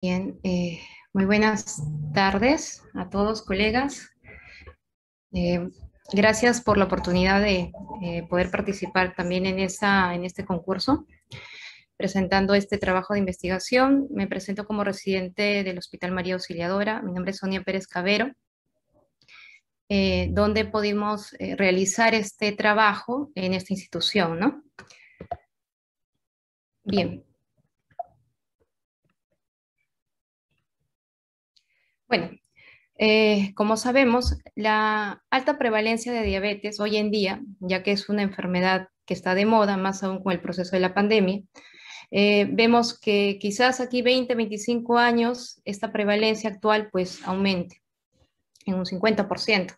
Bien, muy buenas tardes a todos, colegas. Eh, Gracias por la oportunidad de poder participar también en este concurso, presentando este trabajo de investigación. Me presento como residente del Hospital María Auxiliadora. Mi nombre es Sonia Pérez Cabero, donde pudimos realizar este trabajo en esta institución, ¿no? Bien, bueno, como sabemos, la alta prevalencia de diabetes hoy en día, ya que es una enfermedad que está de moda, más aún con el proceso de la pandemia, vemos que quizás aquí 20, 25 años, esta prevalencia actual pues aumente en un 50%.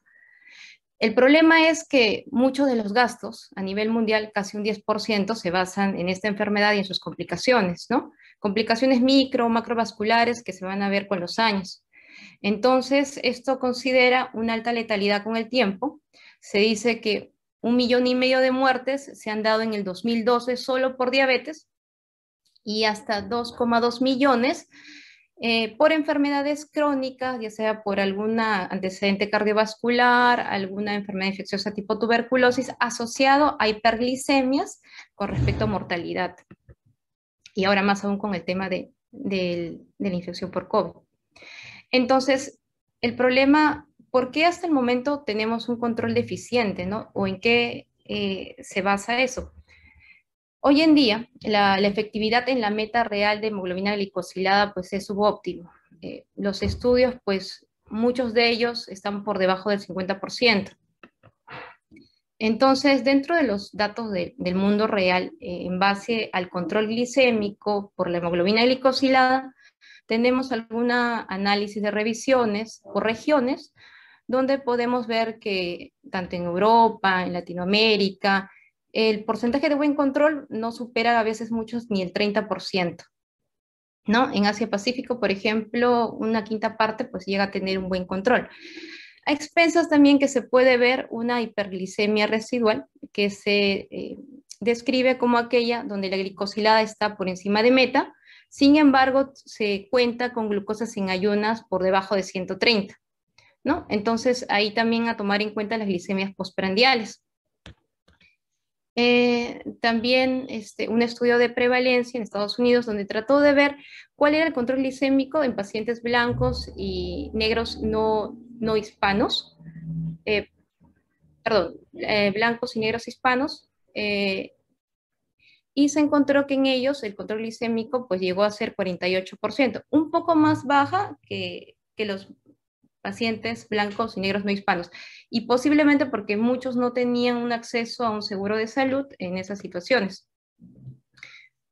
El problema es que muchos de los gastos a nivel mundial, casi un 10%, se basan en esta enfermedad y en sus complicaciones, ¿no? Complicaciones micro, macrovasculares que se van a ver con los años. Entonces, esto considera una alta letalidad con el tiempo. Se dice que 1,5 millones de muertes se han dado en el 2012 solo por diabetes y hasta 2,2 millones por enfermedades crónicas, ya sea por alguna antecedente cardiovascular, alguna enfermedad infecciosa tipo tuberculosis asociado a hiperglicemias con respecto a mortalidad. Y ahora más aún con el tema de la infección por COVID. Entonces, el problema, ¿por qué hasta el momento tenemos un control deficiente, ¿no? ¿O en qué se basa eso? Hoy en día, la efectividad en la meta real de hemoglobina glicosilada pues es subóptimo. Los estudios, pues muchos de ellos están por debajo del 50%. Entonces, dentro de los datos del mundo real, en base al control glicémico por la hemoglobina glicosilada, tenemos algún análisis de revisiones por regiones, donde podemos ver que tanto en Europa, en Latinoamérica, el porcentaje de buen control no supera a veces muchos ni el 30%, ¿no? En Asia-Pacífico, por ejemplo, una quinta parte pues llega a tener un buen control. A expensas también que se puede ver una hiperglicemia residual que se describe como aquella donde la glicosilada está por encima de meta, sin embargo se cuenta con glucosas en ayunas por debajo de 130, ¿no? Entonces ahí también a tomar en cuenta las glicemias postprandiales. También un estudio de prevalencia en Estados Unidos donde trató de ver cuál era el control glicémico en pacientes blancos y negros no hispanos, eh, perdón, blancos y negros hispanos, y se encontró que en ellos el control glicémico pues llegó a ser 48%, un poco más baja que los pacientes blancos y negros no hispanos, y posiblemente porque muchos no tenían un acceso a un seguro de salud en esas situaciones.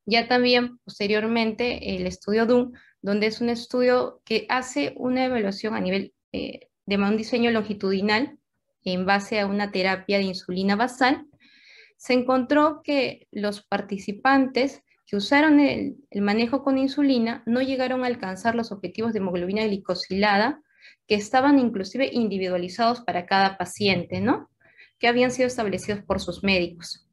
Ya también posteriormente el estudio DUN, donde es un estudio que hace una evaluación a nivel de un diseño longitudinal en base a una terapia de insulina basal, se encontró que los participantes que usaron el manejo con insulina no llegaron a alcanzar los objetivos de hemoglobina glicosilada que estaban inclusive individualizados para cada paciente, ¿no? Que habían sido establecidos por sus médicos.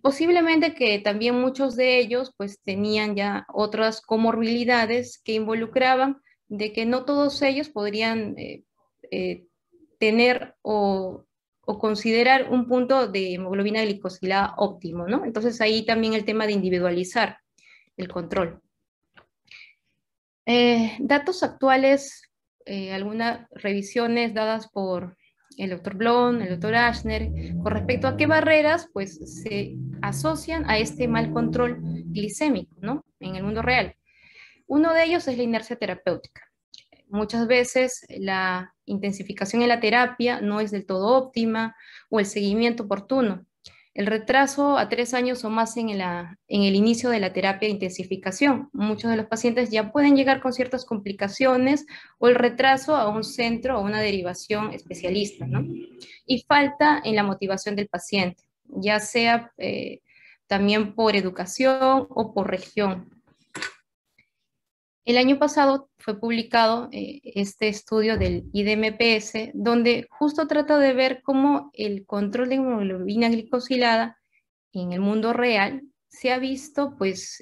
Posiblemente que también muchos de ellos pues tenían ya otras comorbilidades que involucraban de que no todos ellos podrían eh, tener o considerar un punto de hemoglobina glicosilada óptimo, ¿no? Entonces ahí también el tema de individualizar el control. Datos actuales, algunas revisiones dadas por el doctor Blom, el doctor Ashner, con respecto a qué barreras pues, se asocian a este mal control glicémico, ¿no? En el mundo real. Uno de ellos es la inercia terapéutica. Muchas veces la intensificación en la terapia no es del todo óptima o el seguimiento oportuno. El retraso a 3 años o más en el inicio de la terapia de intensificación. Muchos de los pacientes ya pueden llegar con ciertas complicaciones o el retraso a un centro o una derivación especialista, ¿no? Y falta en la motivación del paciente, ya sea también por educación o por región. El año pasado fue publicado este estudio del IDMPS, donde justo trata de ver cómo el control de hemoglobina glicosilada en el mundo real se ha visto pues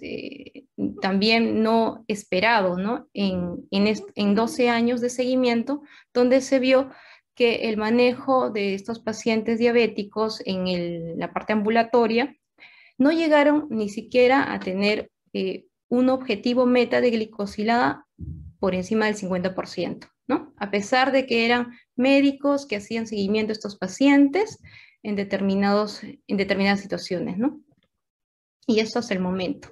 también no esperado, ¿no? En 12 años de seguimiento, donde se vio que el manejo de estos pacientes diabéticos en la parte ambulatoria no llegaron ni siquiera a tener un objetivo meta de glicosilada por encima del 50%, ¿no? A pesar de que eran médicos que hacían seguimiento a estos pacientes en determinadas situaciones, ¿no? Y eso hasta el momento.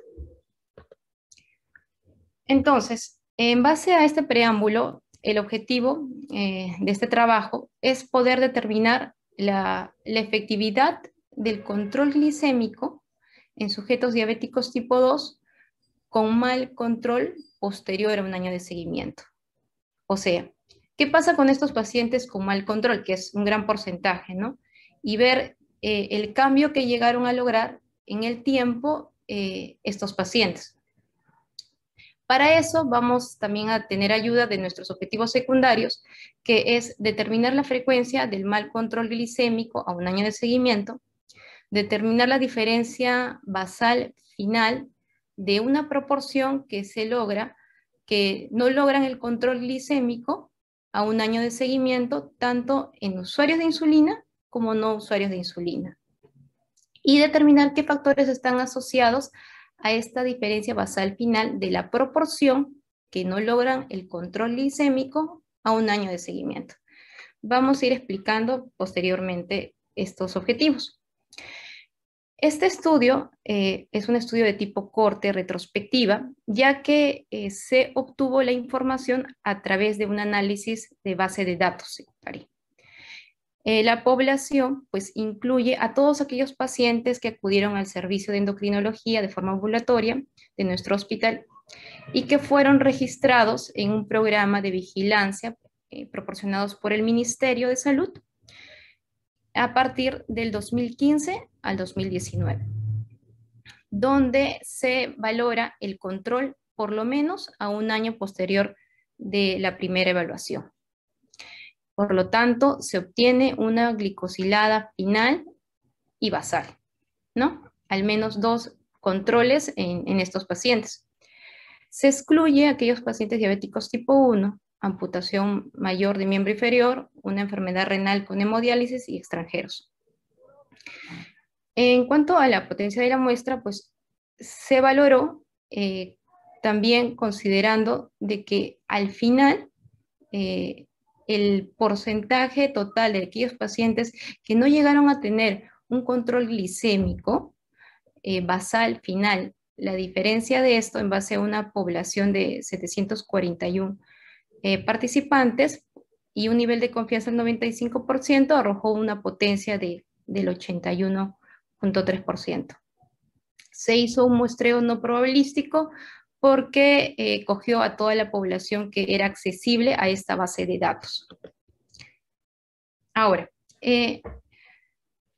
Entonces, en base a este preámbulo, el objetivo de este trabajo es poder determinar la efectividad del control glicémico en sujetos diabéticos tipo 2 con mal control posterior a un año de seguimiento. O sea, ¿qué pasa con estos pacientes con mal control, que es un gran porcentaje, ¿no? Y ver el cambio que llegaron a lograr en el tiempo estos pacientes. Para eso vamos también a tener ayuda de nuestros objetivos secundarios, que es determinar la frecuencia del mal control glicémico a un año de seguimiento, determinar la diferencia basal final de una proporción que se logra, que no logran el control glicémico a un año de seguimiento, tanto en usuarios de insulina como no usuarios de insulina. Y determinar qué factores están asociados a esta diferencia basal final de la proporción que no logran el control glicémico a un año de seguimiento. Vamos a ir explicando posteriormente estos objetivos. Este estudio es un estudio de tipo corte retrospectiva, ya que se obtuvo la información a través de un análisis de base de datos secundaria. La población pues incluye a todos aquellos pacientes que acudieron al servicio de endocrinología de forma ambulatoria de nuestro hospital y que fueron registrados en un programa de vigilancia proporcionados por el Ministerio de Salud a partir del 2015 al 2019, donde se valora el control por lo menos a un año posterior de la primera evaluación. Por lo tanto, se obtiene una glicosilada final y basal, ¿no? Al menos 2 controles en estos pacientes. Se excluye a aquellos pacientes diabéticos tipo 1, amputación mayor de miembro inferior, una enfermedad renal con hemodiálisis y extranjeros. En cuanto a la potencia de la muestra, pues se valoró también considerando de que al final el porcentaje total de aquellos pacientes que no llegaron a tener un control glicémico basal final, la diferencia de esto en base a una población de 741 participantes y un nivel de confianza del 95%, arrojó una potencia del 81,3%. Se hizo un muestreo no probabilístico porque cogió a toda la población que era accesible a esta base de datos. Ahora,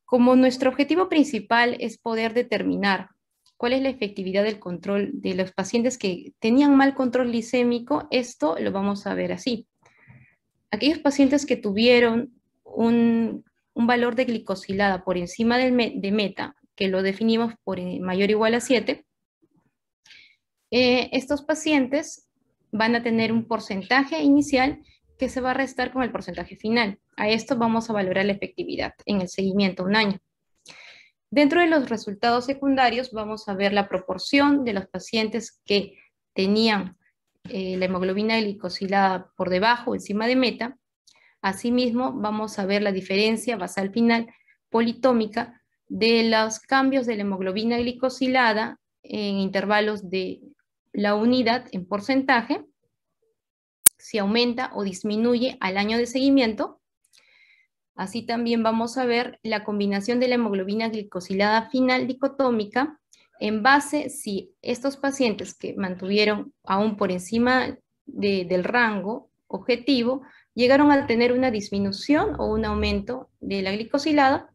como nuestro objetivo principal es poder determinar cuál es la efectividad del control de los pacientes que tenían mal control glicémico, esto lo vamos a ver así. Aquellos pacientes que tuvieron un valor de glicosilada por encima de meta, que lo definimos por mayor o igual a 7, estos pacientes van a tener un porcentaje inicial que se va a restar con el porcentaje final. A esto vamos a valorar la efectividad en el seguimiento un año. Dentro de los resultados secundarios vamos a ver la proporción de los pacientes que tenían la hemoglobina glicosilada por debajo o encima de meta. Asimismo, vamos a ver la diferencia basal final politómica de los cambios de la hemoglobina glicosilada en intervalos de la unidad en porcentaje, si aumenta o disminuye al año de seguimiento. Así también vamos a ver la combinación de la hemoglobina glicosilada final dicotómica en base si estos pacientes que mantuvieron aún por encima del rango objetivo llegaron a tener una disminución o un aumento de la glicosilada.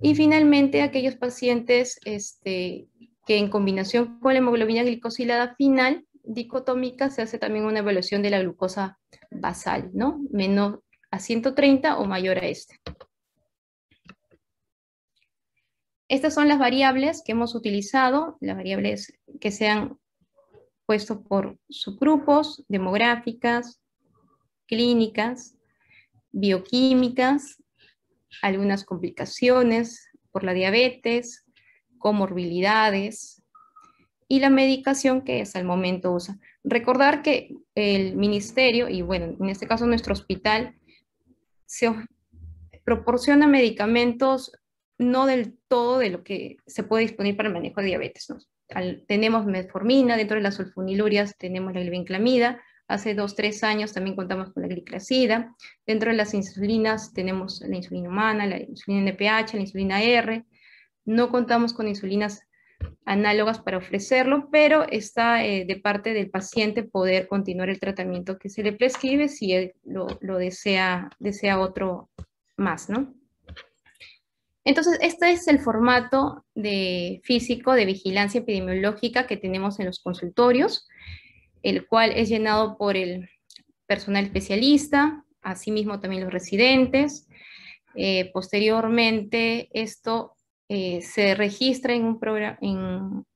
Y finalmente aquellos pacientes que en combinación con la hemoglobina glicosilada final dicotómica se hace también una evaluación de la glucosa basal, ¿no? Menor a 130 o mayor a este. Estas son las variables que hemos utilizado, las variables que se han puesto por subgrupos, demográficas, clínicas, bioquímicas, algunas complicaciones por la diabetes, comorbilidades y la medicación que hasta el momento usa. Recordar que el ministerio, y bueno, en este caso nuestro hospital, se proporciona medicamentos no del todo de lo que se puede disponer para el manejo de diabetes, ¿no? Tenemos metformina, dentro de las sulfonilurias tenemos la glibenclamida, hace 2, 3 años también contamos con la gliclazida, dentro de las insulinas tenemos la insulina humana, la insulina NPH, la insulina R, no contamos con insulinas análogas para ofrecerlo, pero está de parte del paciente poder continuar el tratamiento que se le prescribe si él lo desea otro más, ¿no? Entonces, este es el formato físico de vigilancia epidemiológica que tenemos en los consultorios, el cual es llenado por el personal especialista, asimismo también los residentes. Posteriormente, esto se registra en un programa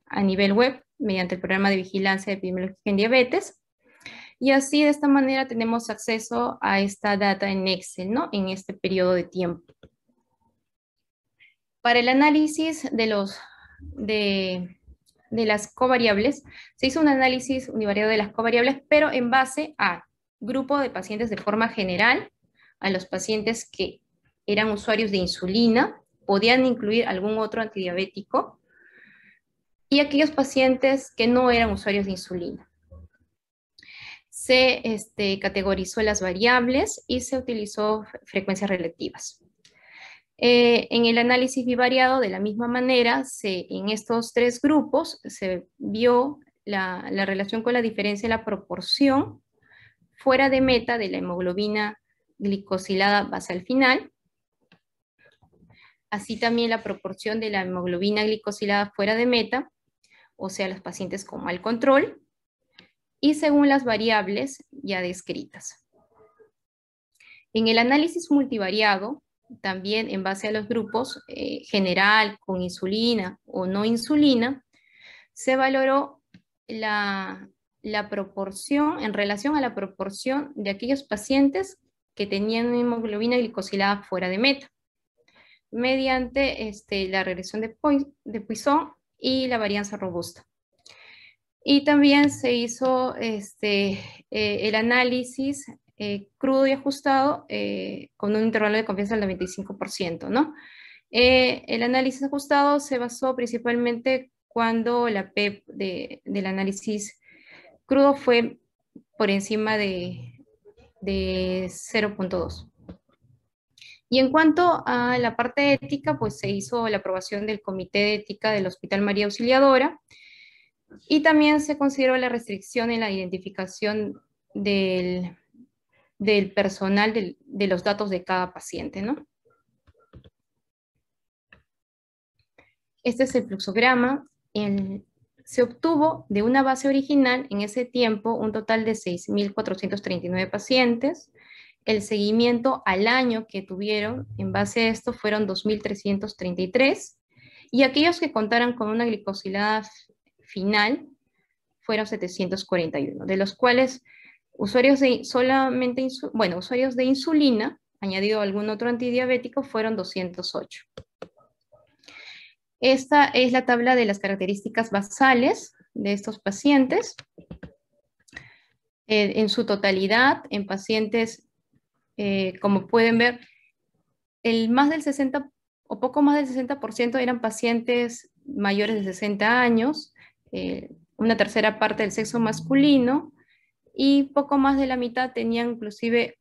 a nivel web mediante el programa de vigilancia epidemiológica en diabetes. Y así, de esta manera, tenemos acceso a esta data en Excel, ¿no? En este periodo de tiempo. Para el análisis de las covariables, se hizo un análisis univariado de las covariables, pero en base a grupo de pacientes de forma general, a los pacientes que eran usuarios de insulina, podían incluir algún otro antidiabético, y aquellos pacientes que no eran usuarios de insulina. Se categorizó las variables y se utilizó frecuencias relativas. En el análisis bivariado, de la misma manera, en estos 3 grupos se vio la relación con la diferencia de la proporción fuera de meta de la hemoglobina glicosilada basal final, así también la proporción de la hemoglobina glicosilada fuera de meta, o sea, los pacientes con mal control, y según las variables ya descritas. En el análisis multivariado, también en base a los grupos general, con insulina o no insulina, se valoró la proporción en relación a la proporción de aquellos pacientes que tenían una hemoglobina glicosilada fuera de meta, mediante la regresión de Poisson y la varianza robusta. Y también se hizo el análisis crudo y ajustado con un intervalo de confianza del 95%, ¿no? El análisis ajustado se basó principalmente cuando la PEP del análisis crudo fue por encima de 0.2. Y en cuanto a la parte ética, pues se hizo la aprobación del Comité de Ética del Hospital María Auxiliadora, y también se consideró la restricción en la identificación del personal de los datos de cada paciente, ¿no? Este es el fluxograma. Se obtuvo de una base original en ese tiempo un total de 6.439 pacientes. El seguimiento al año que tuvieron en base a esto fueron 2.333, y aquellos que contaran con una glicosilada final fueron 741, de los cuales usuarios usuarios de insulina, añadido algún otro antidiabético, fueron 208. Esta es la tabla de las características basales de estos pacientes. En su totalidad, en pacientes, como pueden ver, más del 60 o poco más del 60% eran pacientes mayores de 60 años, una tercera parte del sexo masculino, y poco más de la mitad tenían inclusive,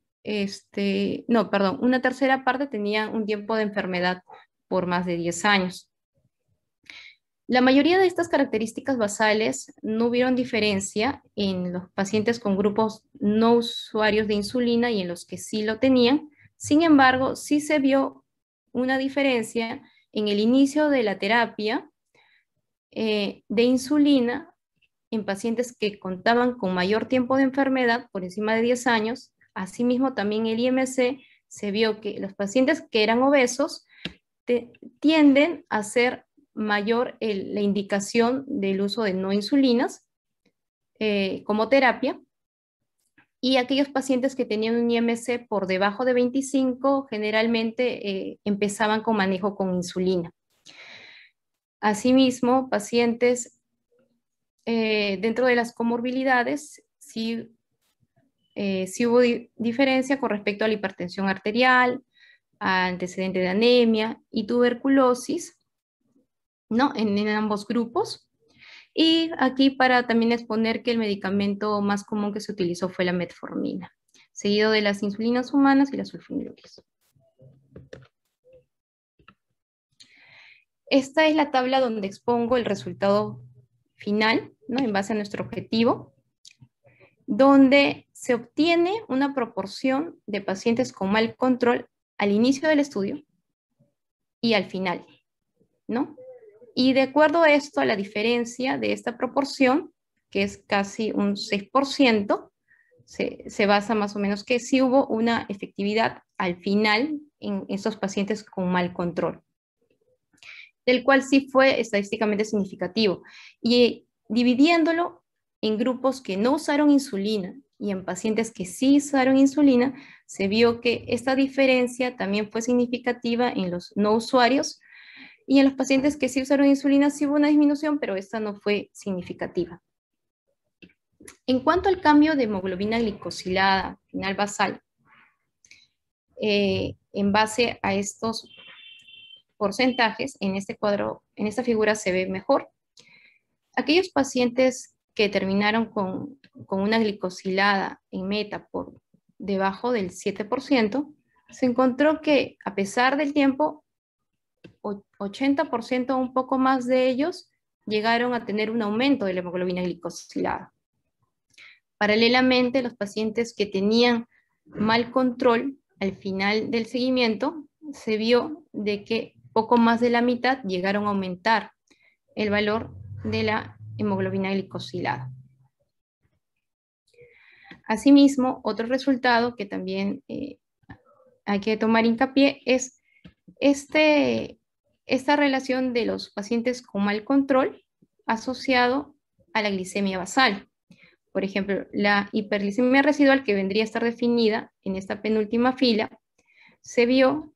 una tercera parte tenía un tiempo de enfermedad por más de 10 años. La mayoría de estas características basales no hubieron diferencia en los pacientes con grupos no usuarios de insulina y en los que sí lo tenían. Sin embargo, sí se vio una diferencia en el inicio de la terapia de insulina en pacientes que contaban con mayor tiempo de enfermedad, por encima de 10 años. Asimismo, también el IMC se vio que los pacientes que eran obesos tienden a ser mayor la indicación del uso de no insulinas como terapia, y aquellos pacientes que tenían un IMC por debajo de 25 generalmente empezaban con manejo con insulina. Asimismo, pacientes dentro de las comorbilidades, sí hubo diferencia con respecto a la hipertensión arterial, a antecedente de anemia y tuberculosis, ¿no? En ambos grupos. Y aquí para también exponer que el medicamento más común que se utilizó fue la metformina, seguido de las insulinas humanas y las sulfonilureas. Esta es la tabla donde expongo el resultado final, ¿no? En base a nuestro objetivo, donde se obtiene una proporción de pacientes con mal control al inicio del estudio y al final, ¿no? Y de acuerdo a esto, a la diferencia de esta proporción, que es casi un 6%, se basa más o menos que sí hubo una efectividad al final en estos pacientes con mal control, del cual sí fue estadísticamente significativo. Y dividiéndolo en grupos que no usaron insulina y en pacientes que sí usaron insulina, se vio que esta diferencia también fue significativa en los no usuarios, y en los pacientes que sí usaron insulina sí hubo una disminución, pero esta no fue significativa. En cuanto al cambio de hemoglobina glicosilada final basal, en base a estos porcentajes, en este cuadro, en esta figura se ve mejor. Aquellos pacientes que terminaron con una glicosilada en meta por debajo del 7%, se encontró que a pesar del tiempo, 80% o un poco más de ellos llegaron a tener un aumento de la hemoglobina glicosilada. Paralelamente, los pacientes que tenían mal control al final del seguimiento, se vio de que poco más de la mitad llegaron a aumentar el valor de la hemoglobina glicosilada. Asimismo, otro resultado que también hay que tomar hincapié es esta relación de los pacientes con mal control asociado a la glicemia basal. Por ejemplo, la hiperglicemia residual, que vendría a estar definida en esta penúltima fila, se vio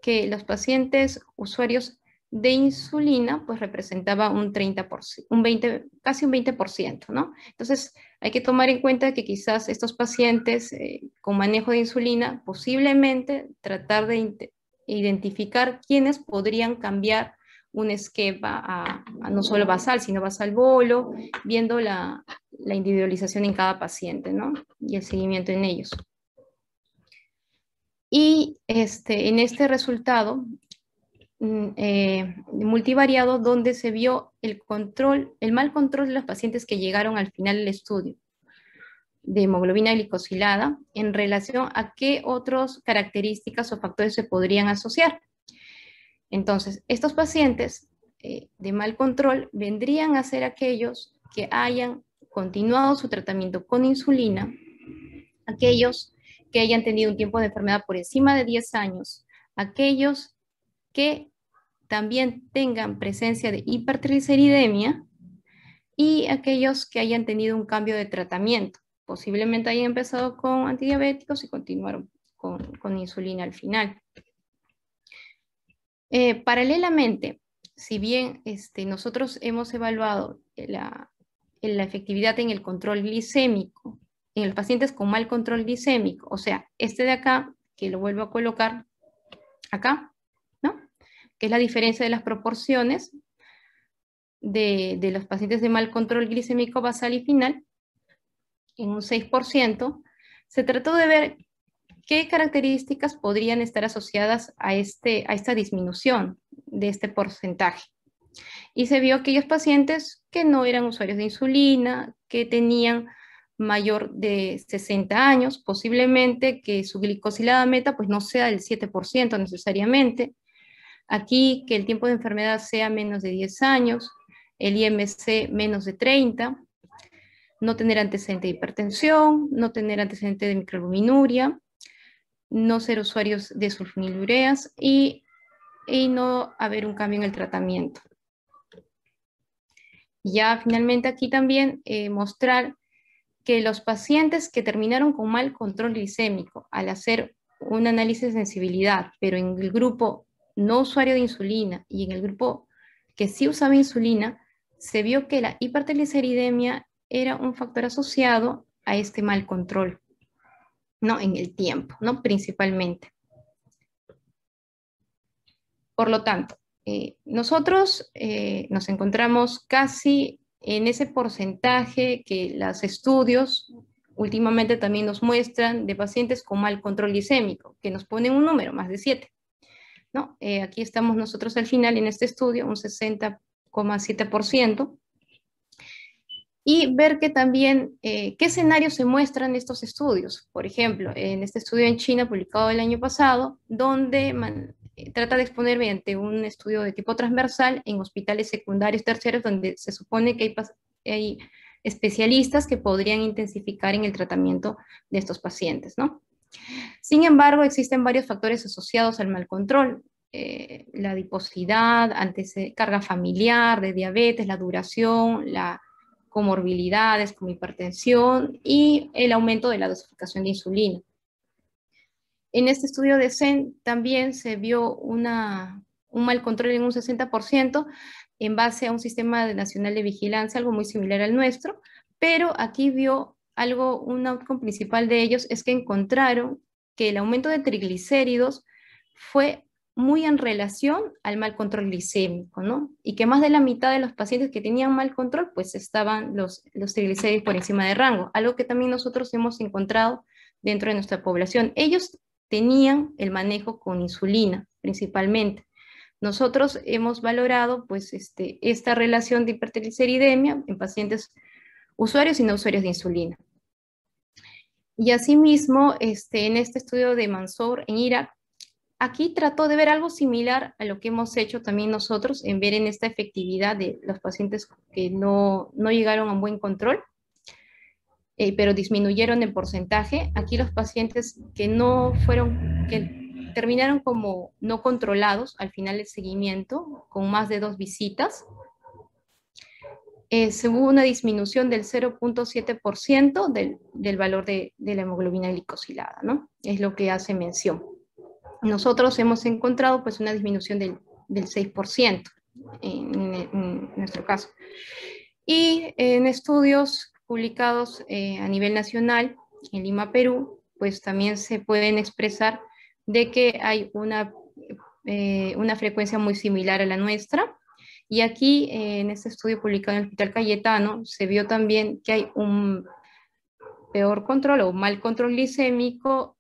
que los pacientes usuarios de insulina pues representaba un 30%, casi un 20%, ¿no? Entonces hay que tomar en cuenta que quizás estos pacientes con manejo de insulina, posiblemente tratar de identificar quiénes podrían cambiar un esquema a no solo basal, sino basal bolo, viendo la individualización en cada paciente, ¿no? Y el seguimiento en ellos. Y en este resultado multivariado, donde se vio el mal control de los pacientes que llegaron al final del estudio de hemoglobina glicosilada en relación a qué otras características o factores se podrían asociar. Entonces, estos pacientes de mal control vendrían a ser aquellos que hayan continuado su tratamiento con insulina, aquellos que hayan tenido un tiempo de enfermedad por encima de 10 años, aquellos que también tengan presencia de hipertrigliceridemia y aquellos que hayan tenido un cambio de tratamiento. Posiblemente hayan empezado con antidiabéticos y continuaron con insulina al final. Paralelamente, si bien nosotros hemos evaluado la efectividad en el control glicémico, en los pacientes con mal control glicémico, o sea, este de acá, que lo vuelvo a colocar acá, ¿no? Que es la diferencia de las proporciones de los pacientes de mal control glicémico basal y final, en un 6%, se trató de ver qué características podrían estar asociadas a esta disminución de este porcentaje. Y se vio aquellos pacientes que no eran usuarios de insulina, que tenían mayor de 60 años, posiblemente que su glicosilada meta pues no sea del 7% necesariamente. Aquí que el tiempo de enfermedad sea menos de 10 años, el IMC menos de 30, no tener antecedente de hipertensión, no tener antecedente de microalbuminuria, no ser usuarios de sulfonilureas y y no haber un cambio en el tratamiento. Ya finalmente aquí también mostrar que los pacientes que terminaron con mal control glicémico al hacer un análisis de sensibilidad, pero en el grupo no usuario de insulina y en el grupo que sí usaba insulina, se vio que la hipertrigliceridemia era un factor asociado a este mal control, ¿no? En el tiempo, ¿no? Principalmente. Por lo tanto, nosotros nos encontramos casi en ese porcentaje que los estudios últimamente también nos muestran de pacientes con mal control glicémico, que nos ponen un número, más de 7, ¿no? Aquí estamos nosotros al final en este estudio, un 60,7%, y ver que también qué escenarios se muestran en estos estudios. Por ejemplo, en este estudio en China publicado el año pasado, donde trata de exponer mediante un estudio de tipo transversal en hospitales secundarios terciarios, donde se supone que hay especialistas que podrían intensificar en el tratamiento de estos pacientes, ¿no? Sin embargo, existen varios factores asociados al mal control. La adiposidad, carga familiar de diabetes, la duración, la comorbilidades como hipertensión y el aumento de la dosificación de insulina. En este estudio de CEN también se vio un mal control en un 60% en base a un sistema nacional de vigilancia, algo muy similar al nuestro, pero aquí vio algo, un outcome principal de ellos es que encontraron que el aumento de triglicéridos fue muy en relación al mal control glicémico, ¿no? Y que más de la mitad de los pacientes que tenían mal control, pues estaban los triglicéridos por encima de rango, algo que también nosotros hemos encontrado dentro de nuestra población. Ellos tenían el manejo con insulina, principalmente. Nosotros hemos valorado, pues, esta relación de hipertrigliceridemia en pacientes usuarios y no usuarios de insulina. Y asimismo, en este estudio de Mansour en Irak, aquí trató de ver algo similar a lo que hemos hecho también nosotros, en ver en esta efectividad de los pacientes que no llegaron a un buen control, pero disminuyeron en porcentaje. Aquí los pacientes que que terminaron como no controlados al final del seguimiento, con más de 2 visitas, se hubo una disminución del 0,7% del valor de la hemoglobina glicosilada, ¿no? Es lo que hace mención. Nosotros hemos encontrado pues una disminución del 6% en nuestro caso. Y en estudios publicados a nivel nacional en Lima, Perú, pues también se pueden expresar de que hay una frecuencia muy similar a la nuestra. Y aquí, en este estudio publicado en el Hospital Cayetano, se vio también que hay un peor control o mal control glicémico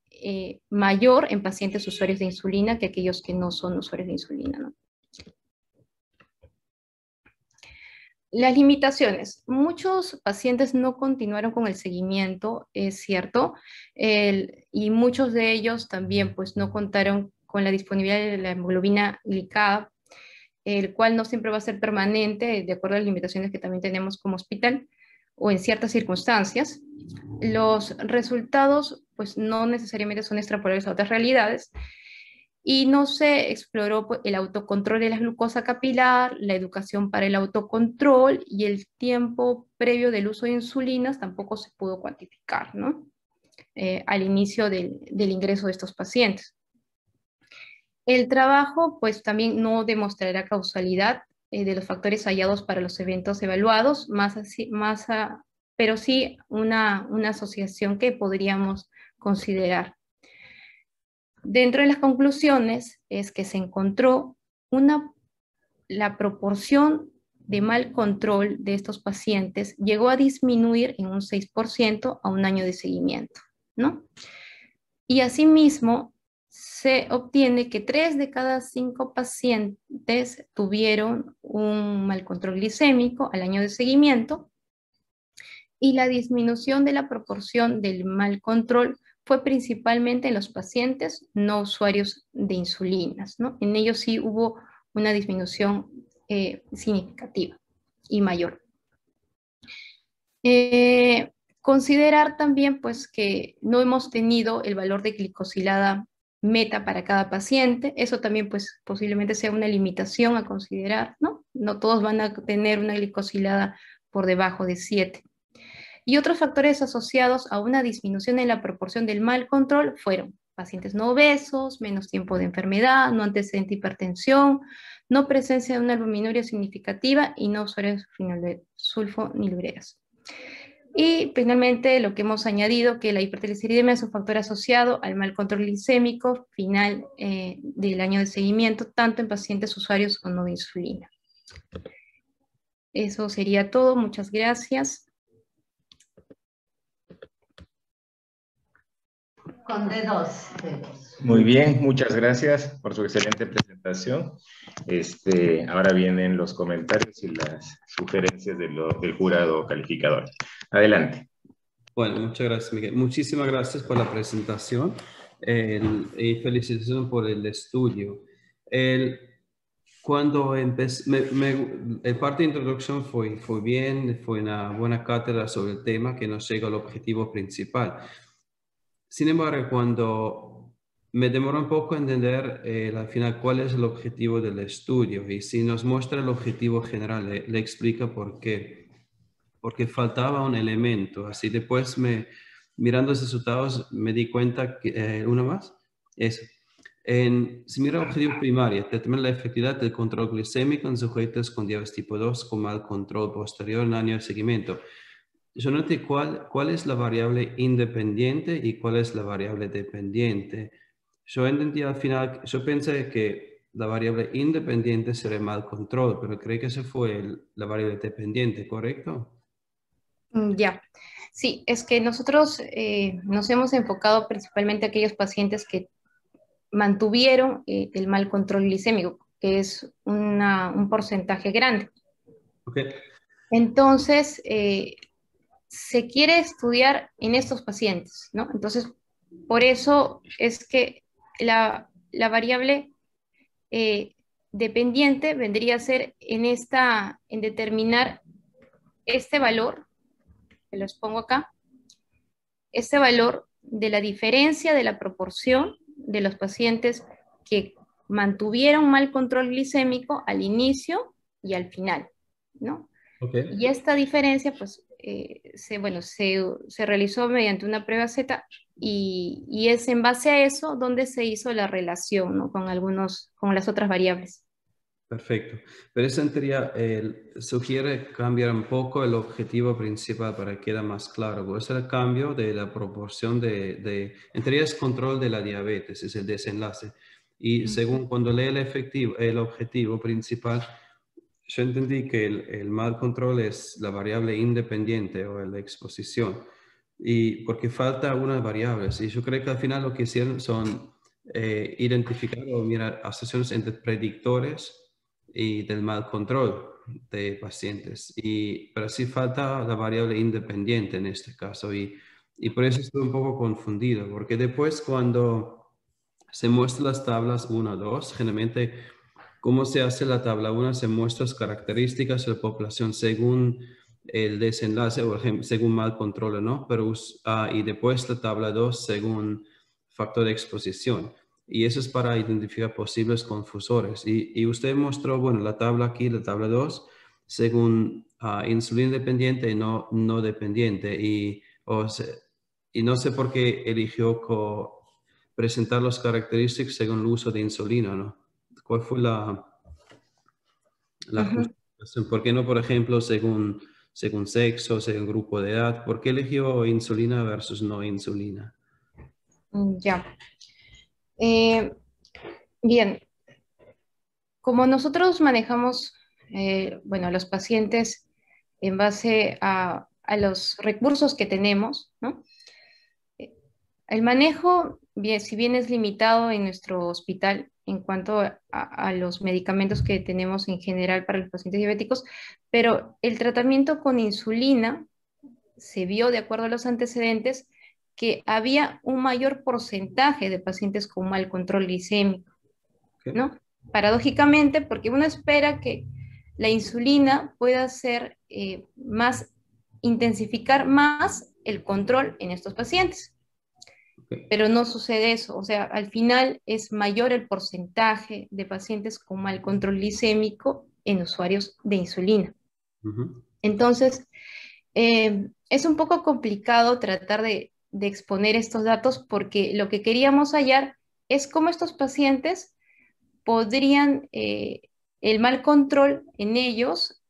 mayor en pacientes usuarios de insulina que aquellos que no son usuarios de insulina, ¿no? Las limitaciones. Muchos pacientes no continuaron con el seguimiento, es cierto, y muchos de ellos también pues no contaron con la disponibilidad de la hemoglobina glicada, el cual no siempre va a ser permanente, de acuerdo a las limitaciones que también tenemos como hospital o en ciertas circunstancias. Los resultados pues no necesariamente son extrapolables a otras realidades, y no se exploró pues, el autocontrol de la glucosa capilar, la educación para el autocontrol y el tiempo previo del uso de insulinas tampoco se pudo cuantificar, ¿no? Al inicio del ingreso de estos pacientes. El trabajo, pues también no demostrará causalidad de los factores hallados para los eventos evaluados, pero sí una asociación que podríamos considerar. Dentro de las conclusiones es que se encontró la proporción de mal control de estos pacientes llegó a disminuir en un 6% a un año de seguimiento, ¿no? Y asimismo, se obtiene que 3 de cada 5 pacientes tuvieron un mal control glicémico al año de seguimiento, y la disminución de la proporción del mal control fue principalmente en los pacientes no usuarios de insulinas, ¿no? En ellos sí hubo una disminución significativa y mayor. Considerar también pues que no hemos tenido el valor de glicosilada meta para cada paciente. Eso también pues posiblemente sea una limitación a considerar, ¿no? No todos van a tener una glicosilada por debajo de 7. Y otros factores asociados a una disminución en la proporción del mal control fueron pacientes no obesos, menos tiempo de enfermedad, no antecedente de hipertensión, no presencia de una albuminuria significativa y no usuarios de sulfonilureas. Y finalmente lo que hemos añadido, que la hipertrigliceridemia es un factor asociado al mal control glicémico final del año de seguimiento, tanto en pacientes usuarios o no de insulina. Eso sería todo, muchas gracias. Con D2. Muy bien, muchas gracias por su excelente presentación. Ahora vienen los comentarios y las sugerencias del jurado calificador. Adelante. Bueno, muchas gracias, Miguel. Muchísimas gracias por la presentación y felicitaciones por el estudio. Cuando empecé, el parte de introducción fue bien, fue una buena cátedra sobre el tema que nos llega al objetivo principal. Sin embargo, cuando me demoró un poco entender al final cuál es el objetivo del estudio, y si nos muestra el objetivo general, le explica por qué. Porque faltaba un elemento. Así después, mirando los resultados, me di cuenta que, uno más, eso. Si mira el objetivo primario, determinar la efectividad del control glicémico en sujetos con diabetes tipo 2 con mal control posterior en año de seguimiento. Yo noté cuál es la variable independiente y cuál es la variable dependiente. Yo entendí al final, yo pensé que la variable independiente sería mal control, pero creo que esa fue la variable dependiente, ¿correcto? Ya, sí, es que nosotros nos hemos enfocado principalmente a aquellos pacientes que mantuvieron el mal control glicémico, que es un porcentaje grande. Okay. Entonces, se quiere estudiar en estos pacientes, ¿no? Entonces, por eso es que la variable dependiente vendría a ser en determinar este valor, que los pongo acá, este valor de la diferencia de la proporción de los pacientes que mantuvieron mal control glicémico al inicio y al final, ¿no? Okay. Y esta diferencia, pues, se realizó mediante una prueba Z y es en base a eso donde se hizo la relación, ¿no? Con las otras variables. Perfecto. Pero eso en teoría sugiere cambiar un poco el objetivo principal para que quede más claro. Por eso el cambio de la proporción en teoría es control de la diabetes, es el desenlace. Y según cuando lee el objetivo principal, yo entendí que el mal control es la variable independiente o la exposición. Y porque falta unas variables. Y yo creo que al final lo que hicieron son identificar o mirar asociaciones entre predictores y del mal control de pacientes. Pero sí falta la variable independiente en este caso. Y por eso estoy un poco confundido. Porque después cuando se muestran las tablas 1, 2, generalmente cómo se hace la tabla 1, se muestran las características de la población según el desenlace o según mal control, ¿no? Pero, y después la tabla 2 según factor de exposición. Y eso es para identificar posibles confusores. Y usted mostró, bueno, la tabla aquí, la tabla 2, según insulina dependiente y no dependiente. Y no sé por qué eligió presentar las características según el uso de insulina, ¿no? ¿Cuál fue la justificación? ¿Por qué no, por ejemplo, según sexo, según grupo de edad? ¿Por qué eligió insulina versus no insulina? Ya. Bien, como nosotros manejamos, los pacientes en base a los recursos que tenemos, ¿no? El manejo, bien, si bien es limitado en nuestro hospital en cuanto a los medicamentos que tenemos en general para los pacientes diabéticos, pero el tratamiento con insulina se vio, de acuerdo a los antecedentes, que había un mayor porcentaje de pacientes con mal control glicémico, ¿no? Paradójicamente, porque uno espera que la insulina pueda ser intensificar más el control en estos pacientes. pero no sucede eso. O sea, al final es mayor el porcentaje de pacientes con mal control glicémico en usuarios de insulina. Entonces, es un poco complicado tratar de exponer estos datos porque lo que queríamos hallar es cómo estos pacientes podrían, el mal control en ellos,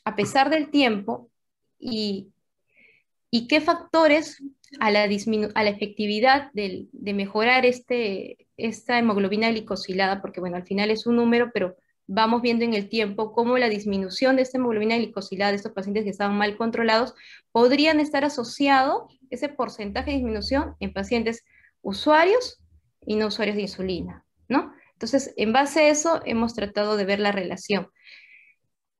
a pesar del tiempo, y, y qué factores a a la efectividad de mejorar esta hemoglobina glicosilada, porque bueno, al final es un número, pero vamos viendo en el tiempo cómo la disminución de esta hemoglobina glicosilada de estos pacientes que estaban mal controlados podrían estar asociado ese porcentaje de disminución en pacientes usuarios y no usuarios de insulina, ¿no? Entonces, en base a eso, hemos tratado de ver la relación.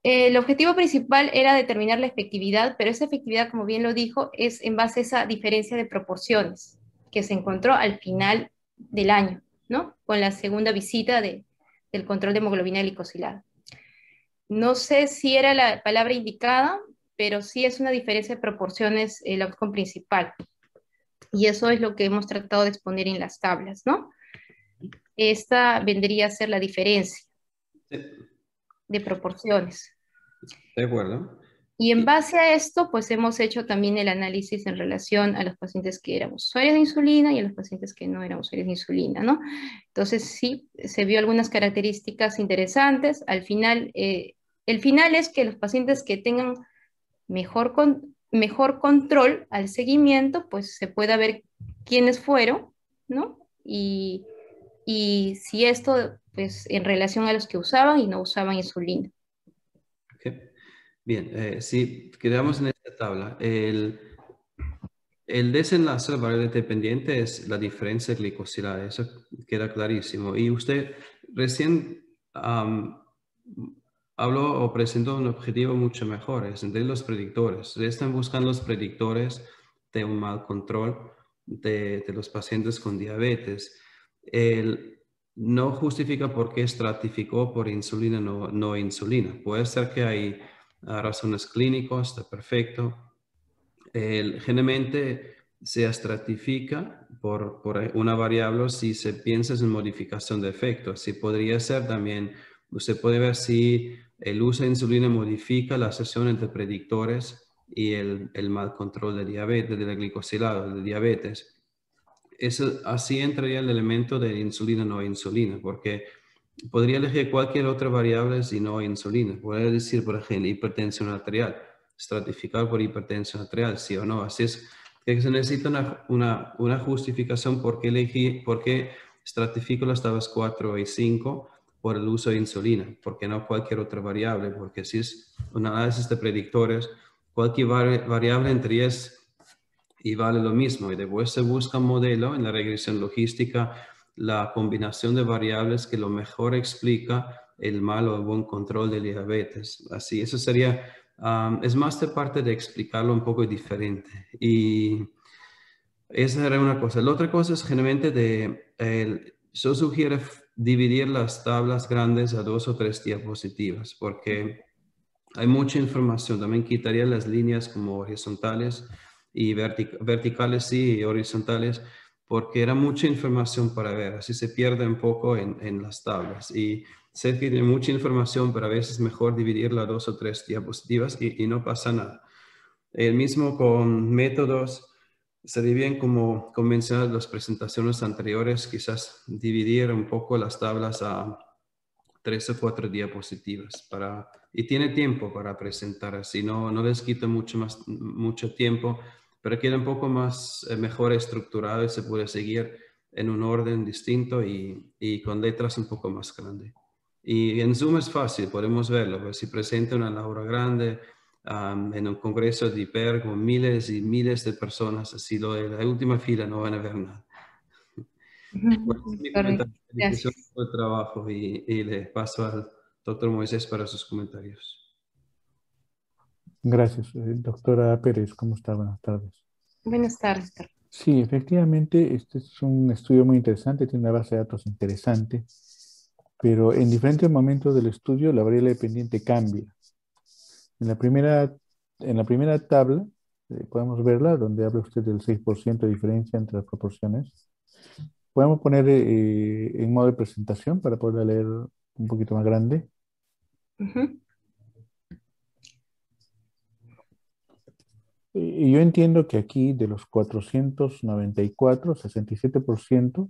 El objetivo principal era determinar la efectividad, pero esa efectividad, como bien lo dijo, es en base a esa diferencia de proporciones que se encontró al final del año, ¿no? Con la segunda visita del control de hemoglobina glicosilada. No sé si era la palabra indicada, pero sí es una diferencia de proporciones el outcome principal. Y eso es lo que hemos tratado de exponer en las tablas, ¿no? Esta vendría a ser la diferencia de proporciones. De acuerdo. Y en base a esto, pues hemos hecho también el análisis en relación a los pacientes que eran usuarios de insulina y a los pacientes que no eran usuarios de insulina, ¿no? Entonces sí, se vio algunas características interesantes. Al final, el final es que los pacientes que tengan mejor control al seguimiento, pues se pueda ver quiénes fueron, ¿no? Y si esto, pues en relación a los que usaban y no usaban insulina. Okay. Bien, si quedamos en esta tabla, el desenlace de la variable dependiente es la diferencia glicosilada, eso queda clarísimo. Y usted recién habló o presentó un objetivo mucho mejor, es entre los predictores. Ustedes están buscando los predictores de un mal control de los pacientes con diabetes. No justifica por qué estratificó por insulina, no insulina. Puede ser que hay razones clínicas, está perfecto. Generalmente se estratifica por una variable si se piensa en modificación de efecto. Si podría ser también, usted puede ver si el uso de insulina modifica la asociación entre predictores y el mal control de diabetes, de la glicosilada, de diabetes. Así entraría el elemento de insulina no insulina, porque podría elegir cualquier otra variable si no insulina. Podría decir, por ejemplo, hipertensión arterial, estratificar por hipertensión arterial, sí o no. Así es que se necesita una justificación por qué estratifico las tablas 4 y 5 por el uso de insulina, porque no cualquier otra variable, porque si es un análisis de predictores, cualquier variable entre ellas y vale lo mismo. Y después se busca un modelo en la regresión logística, la combinación de variables que lo mejor explica el mal o el buen control de diabetes. Así, eso sería, es más de parte de explicarlo un poco diferente. Y esa era una cosa. La otra cosa es generalmente yo sugiero dividir las tablas grandes a 2 o 3 diapositivas, porque hay mucha información. También quitaría las líneas como horizontales y verticales sí, y horizontales, porque era mucha información para ver. Así se pierde un poco en las tablas. Y sé que tiene mucha información, pero a veces es mejor dividirla a 2 o 3 diapositivas y no pasa nada. El mismo con métodos. Sería bien, como mencioné en las presentaciones anteriores, quizás dividir un poco las tablas a 3 o 4 diapositivas y tiene tiempo para presentar, así no les quita mucho tiempo, pero queda un poco más mejor estructurado y se puede seguir en un orden distinto y con letras un poco más grandes. Y en Zoom es fácil, podemos verlo, pues si presenta una Laura grande en un congreso de IPER con miles y miles de personas, así de la última fila no van a ver nada. Bueno, mi Correcto, comentario, felicitaciones gracias. por el trabajo y le paso al doctor Moisés para sus comentarios. Gracias, doctora Pérez, ¿cómo está? Buenas tardes. Buenas tardes, Carlos. Sí, efectivamente, este es un estudio muy interesante, tiene una base de datos interesante, pero en diferentes momentos del estudio la variable dependiente cambia. En la primera tabla podemos verla, donde habla usted del 6% de diferencia entre las proporciones. Podemos poner en modo de presentación para poder leer un poquito más grande. Ujú, Y yo entiendo que aquí de los 494, 67%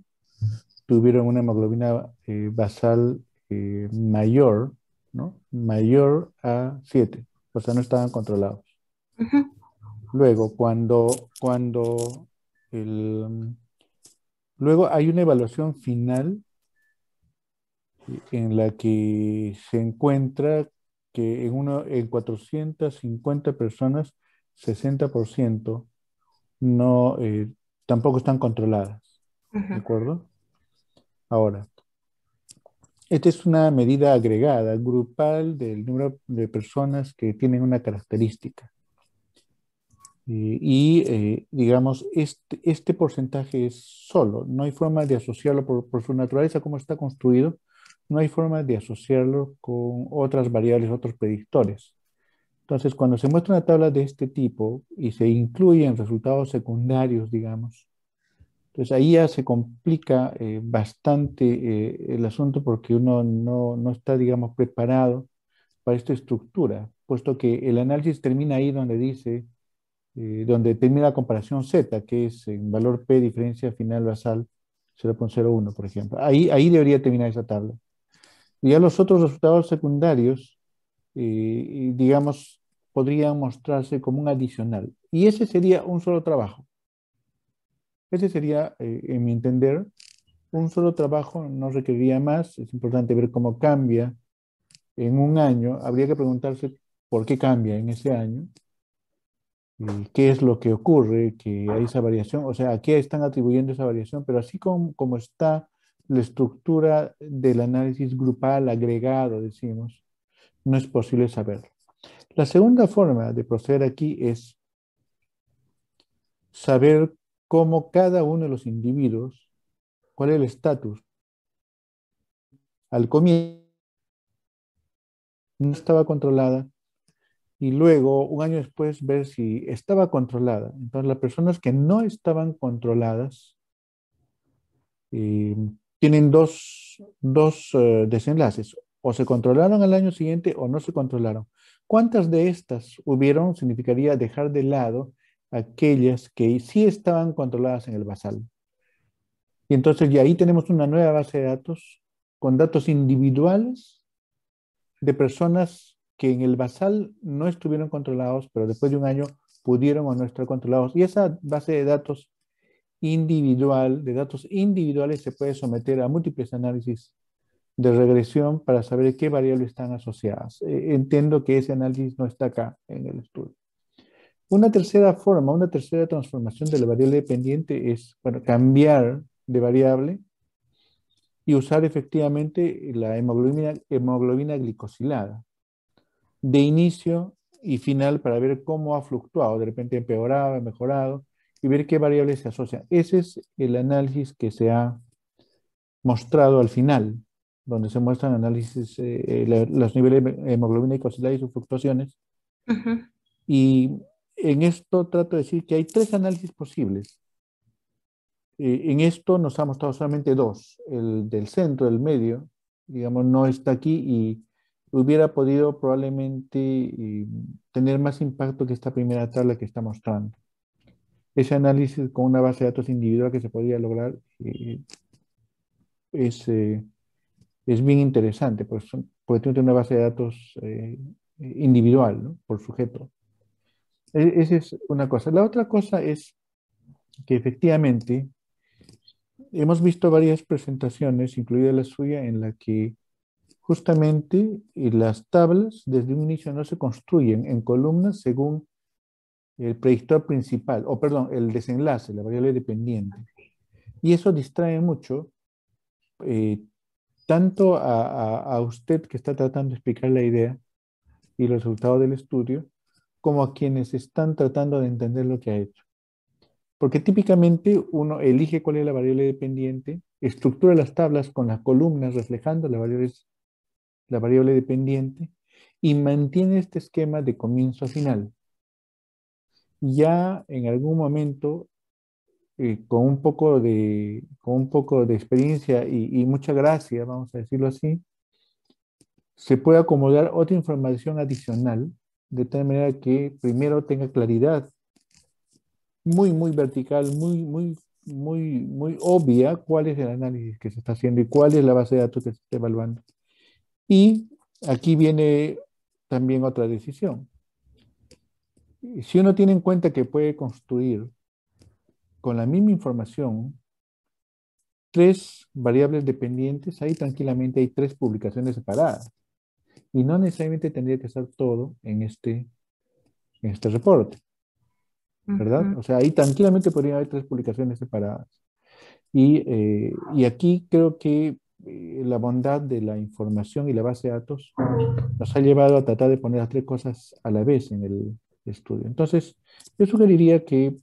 tuvieron una hemoglobina basal mayor, ¿no? Mayor a 7, o sea, no estaban controlados. ujú, Luego, cuando el, luego hay una evaluación final en la que se encuentra que en 450 personas, 60% no, tampoco están controladas, ¿de ujú. acuerdo? Ahora, esta es una medida agregada, grupal del número de personas que tienen una característica. Digamos, este porcentaje es solo, no hay forma de asociarlo por su naturaleza, como está construido, no hay forma de asociarlo con otras variables, otros predictores. Entonces, cuando se muestra una tabla de este tipo y se incluyen resultados secundarios, digamos, entonces ahí ya se complica bastante el asunto porque uno no está, digamos, preparado para esta estructura, puesto que el análisis termina ahí donde dice donde termina la comparación Z, que es en valor P, diferencia final basal 0,01, por ejemplo. Ahí debería terminar esa tabla. Y ya los otros resultados secundarios, digamos, podrían mostrarse como un adicional. Y ese sería un solo trabajo. Ese sería, en mi entender, un solo trabajo, no requeriría más. Es importante ver cómo cambia en un año. Habría que preguntarse por qué cambia en ese año, qué es lo que ocurre, que hay esa variación, o sea, a qué están atribuyendo esa variación, pero así como está la estructura del análisis grupal agregado, decimos, no es posible saberlo. La segunda forma de proceder aquí es saber cómo cada uno de los individuos, cuál es el estatus. Al comienzo no estaba controlada y luego, un año después, ver si estaba controlada. Entonces, las personas que no estaban controladas eh, tienen dos desenlaces. O se controlaron al año siguiente o no se controlaron. ¿Cuántas de estas hubieron? Significaría dejar de lado aquellas que sí estaban controladas en el basal. Y entonces ya ahí tenemos una nueva base de datos con datos individuales de personas que en el basal no estuvieron controlados, pero después de un año pudieron o no estar controlados. Y esa base de datos individual, de datos individuales, se puede someter a múltiples análisis de regresión para saber qué variables están asociadas. Entiendo que ese análisis no está acá en el estudio. Una tercera forma, una tercera transformación de la variable dependiente es, bueno, cambiar de variable y usar efectivamente la hemoglobina glicosilada de inicio y final para ver cómo ha fluctuado, de repente empeorado, mejorado, y ver qué variables se asocian. Ese es el análisis que se ha mostrado al final, donde se muestran análisis, los niveles de hemoglobina glicosilada y sus fluctuaciones. Ujú, Y en esto trato de decir que hay tres análisis posibles. En esto nos ha mostrado solamente dos. El del centro, el medio, digamos, no está aquí y hubiera podido probablemente tener más impacto que esta primera tabla que está mostrando. Ese análisis con una base de datos individual que se podría lograr es, eh, es bien interesante, porque tiene una base de datos individual, ¿no? Por sujeto. Esa es una cosa. La otra cosa es que efectivamente hemos visto varias presentaciones, incluida la suya, en la que justamente las tablas desde un inicio no se construyen en columnas según el predictor principal, o perdón, el desenlace, la variable dependiente. Y eso distrae mucho eh, tanto a usted que está tratando de explicar la idea y los resultados del estudio, como a quienes están tratando de entender lo que ha hecho. Porque típicamente uno elige cuál es la variable dependiente, estructura las tablas con las columnas reflejando la variable dependiente y mantiene este esquema de comienzo a final. ya en algún momento, con un poco de experiencia y mucha gracia, vamos a decirlo así, se puede acomodar otra información adicional, de tal manera que primero tenga claridad muy vertical, muy obvia cuál es el análisis que se está haciendo y cuál es la base de datos que se está evaluando. Y aquí viene también otra decisión. Si uno tiene en cuenta que puede construir con la misma información tres variables dependientes, ahí tranquilamente hay tres publicaciones separadas. Y no necesariamente tendría que estar todo en este reporte, ¿verdad? O sea, ahí tranquilamente podría haber tres publicaciones separadas. Y aquí creo que la bondad de la información y la base de datos nos ha llevado a tratar de poner las tres cosas a la vez en el estudio. Entonces, yo sugeriría que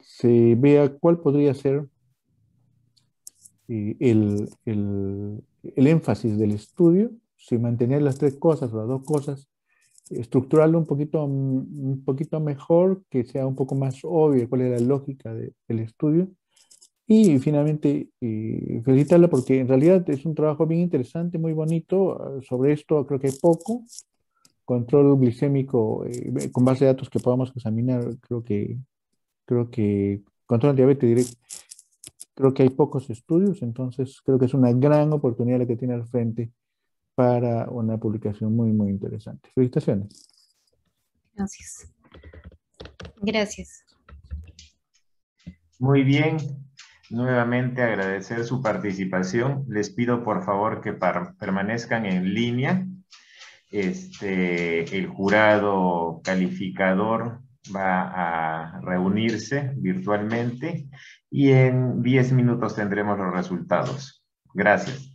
se vea cuál podría ser el énfasis del estudio, si mantener las tres cosas o las dos cosas, estructurarlo un poquito mejor, que sea un poco más obvio cuál es la lógica del estudio. Y finalmente, felicitarla porque en realidad es un trabajo bien interesante, muy bonito. Sobre esto creo que hay poco. Control glicémico con base de datos que podamos examinar, creo que control de diabetes directo, creo que hay pocos estudios, entonces creo que es una gran oportunidad la que tiene al frente para una publicación muy interesante. Felicitaciones. Gracias. Gracias. Muy bien. Nuevamente agradecer su participación. Les pido por favor que permanezcan en línea. El jurado calificador va a reunirse virtualmente y en 10 minutos tendremos los resultados. Gracias.